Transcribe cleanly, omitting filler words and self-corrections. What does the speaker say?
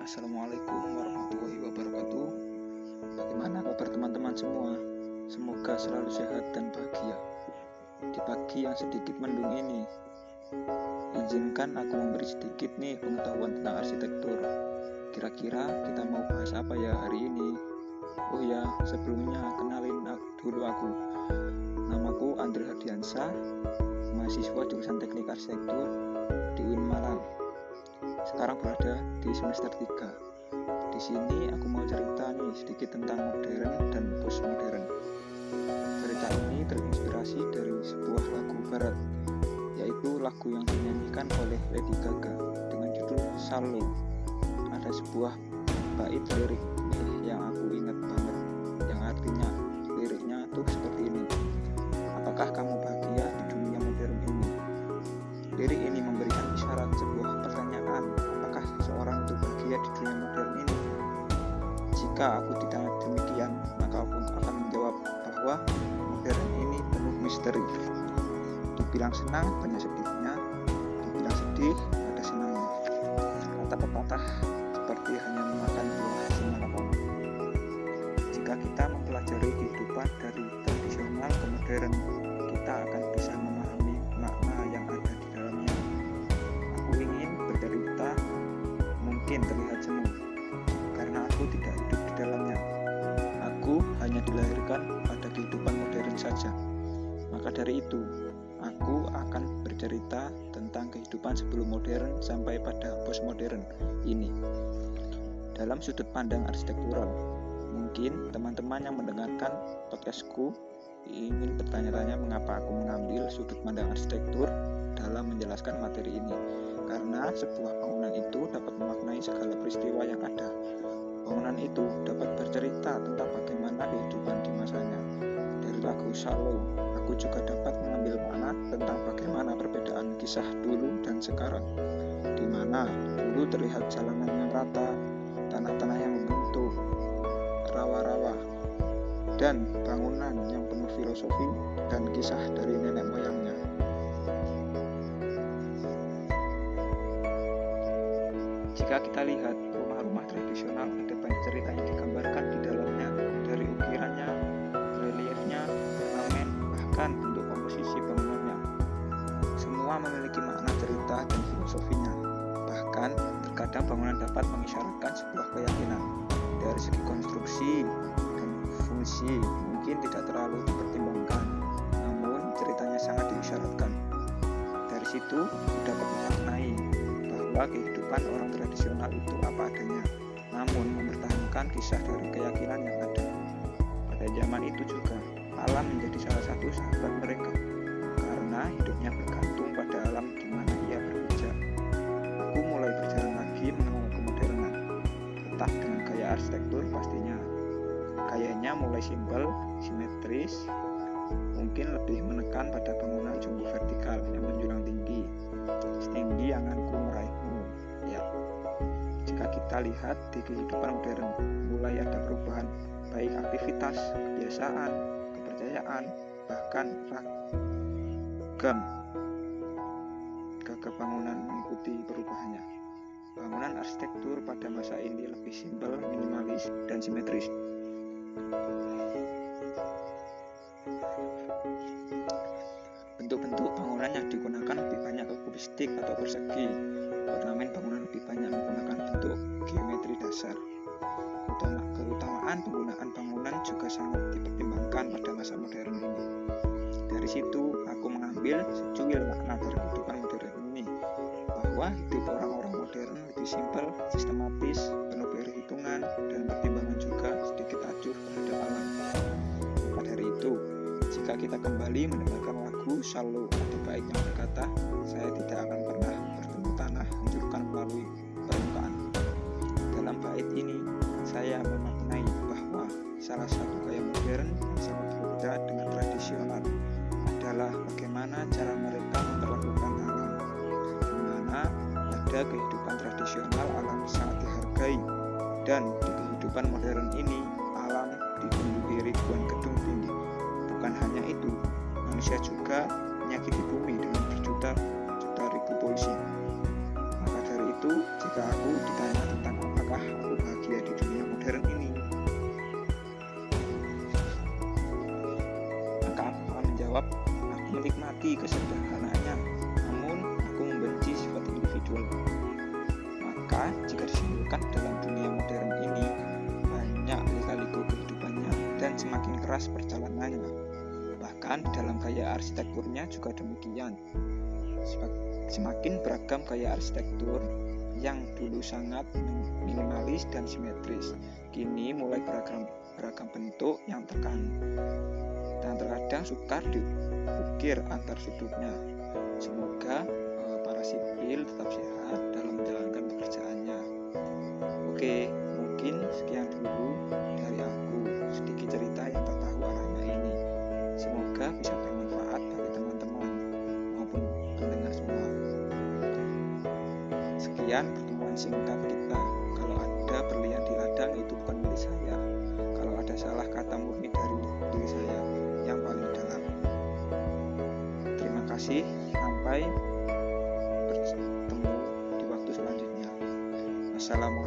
Assalamualaikum warahmatullahi wabarakatuh. Bagaimana kabar teman-teman semua? Semoga selalu sehat dan bahagia. Di pagi yang sedikit mendung ini, izinkan aku memberi sedikit pengetahuan tentang arsitektur. Kira-kira kita mau bahas apa ya hari ini? Oh ya, sebelumnya kenalin dulu aku. Namaku Andre Hardiansyah, mahasiswa jurusan Teknik Arsitektur di UIN Malang. Sekarang berada di semester 3. Di sini aku mau cerita sedikit tentang modern dan postmodern. Cerita ini terinspirasi dari sebuah lagu barat, yaitu lagu yang dinyanyikan oleh Lady Gaga dengan judul Shallow. Ada sebuah bait lirik yang aku ingat banget, yang artinya liriknya tuh seperti ini. Apakah kamu bahagia di dunia modern ini? Lirik ini memberikan isyarat sebuah pertanyaan, apakah seseorang itu bahagia di dunia modern ini? Jika aku ditanya demikian, maka aku akan menjawab bahwa modern ini penuh misteri. Dibilang senang, banyak sedihnya. Dibilang sedih, ada senangnya. Kata pepatah seperti hanya memakan buah semalakama. Jika kita mempelajari kehidupan dari tradisional ke modern, kita akan bisa memahami makna yang ada di dalamnya. Aku ingin bercerita, mungkin terlihat semu, karena aku tidak hidup di dalamnya. Aku hanya dilahirkan pada kehidupan modern saja. Maka dari itu, aku akan bercerita tentang kehidupan sebelum modern sampai pada postmodern ini. Dalam sudut pandang arsitektural, mungkin teman-teman yang mendengarkan podcastku ingin bertanya-tanya mengapa aku mengambil sudut pandang arsitektur dalam menjelaskan materi ini. Karena sebuah bangunan itu dapat memaknai segala peristiwa yang ada. Bangunan itu dapat bercerita tentang bagaimana kehidupan di masanya. Dari lagu Shallow, aku juga dapat mengambil makna tentang bagaimana perbedaan kisah dulu dan sekarang. Di mana dulu terlihat jalanan yang rata, tanah-tanah yang membentuk, rawa-rawa, dan bangunan yang penuh filosofi dan kisah dari nenek moyangnya. Jika kita lihat rumah-rumah tradisional, ada banyak cerita yang digambarkan di dalamnya, dari ukirannya, reliefnya, ornamen, bahkan bentuk komposisi bangunannya. Semua memiliki makna cerita dan filosofinya. Bahkan terkadang bangunan dapat mengisyaratkan sebuah keyakinan. Dari segi konstruksi dan fungsi mungkin tidak terlalu dipertimbangkan, namun ceritanya sangat diisyaratkan. Dari situ dapat memaknai bahwa kehidupan orang tradisional itu apa adanya, namun mempertahankan kisah dari keyakinan yang ada. Pada zaman itu juga, alam menjadi salah satu sahabat mereka, karena hidupnya bergantung pada alam di mana ia berpijak. Aku mulai berjalan lagi menuju kemodernan, tetap dengan gaya arsitektur pastinya. Gayanya mulai simpel, simetris, mungkin lebih menekan pada bangunan jumbo vertikal yang menjulang tinggi, setinggi anganku meraihmu. Ya, jika kita lihat di kehidupan modern, mulai ada perubahan baik aktivitas, kebiasaan, kepercayaan, bahkan ragam gagah bangunan mengikuti perubahannya. Bangunan arsitektur pada masa ini lebih simpel, minimalis, dan simetris. Bentuk-bentuk bangunan yang digunakan lebih banyak kubistik atau persegi. Ornamen bangunan lebih banyak menggunakan bentuk geometri dasar. Keutamaan penggunaan bangunan juga sangat dipertimbangkan pada masa modern ini. Dari situ, aku mengambil secuil makna dari kehidupan modern ini, bahwa hidup orang-orang modern lebih simpel, sistematis, penuh perhitungan, dan pertimbangan juga sedikit acuh terhadap alam. Maka dari itu, jika kita kembali mendengarkan lagu Shallow, ada bait yang berkata, saya tidak akan pernah bertemu tanah hancurkan melalui permukaan. Dalam bait ini, saya memaknai bahwa salah satu gaya modern yang sangat berbeda dengan tradisional adalah bagaimana cara mereka memperlakukan alam. Di mana pada kehidupan tradisional alam sangat dihargai, dan di kehidupan modern ini alam ditumbuhi ribuan gedung tinggi. Bukan hanya itu, manusia juga menyakiti bumi dengan berjuta-juta ribu polusi. Maka dari itu, jika aku ditanya tentang apakah menikmati kesederhanaannya, namun aku membenci sifat individual. Maka jika disimpulkan dalam dunia modern ini, banyak lika-liku kehidupannya dan semakin keras perjalanannya. Bahkan dalam gaya arsitekturnya juga demikian. Semakin beragam gaya arsitektur yang dulu sangat minimalis dan simetris, kini mulai beragam bentuk yang tekan dan terkadang sukar diukir antar sudutnya. Semoga para sipil tetap sehat dalam menjalankan pekerjaannya. Oke, mungkin sekian dulu dari aku, sedikit cerita yang tak tahu arahnya ini. Semoga bisa bermanfaat bagi teman-teman maupun pendengar semua. Sekian pertemuan singkat kita. Kalau ada berlian di ladang, itu bukan milik saya. Kalau ada salah kata murni dari diri saya yang paling dalam. Terima kasih, sampai bertemu di waktu selanjutnya. Wassalamualaikum.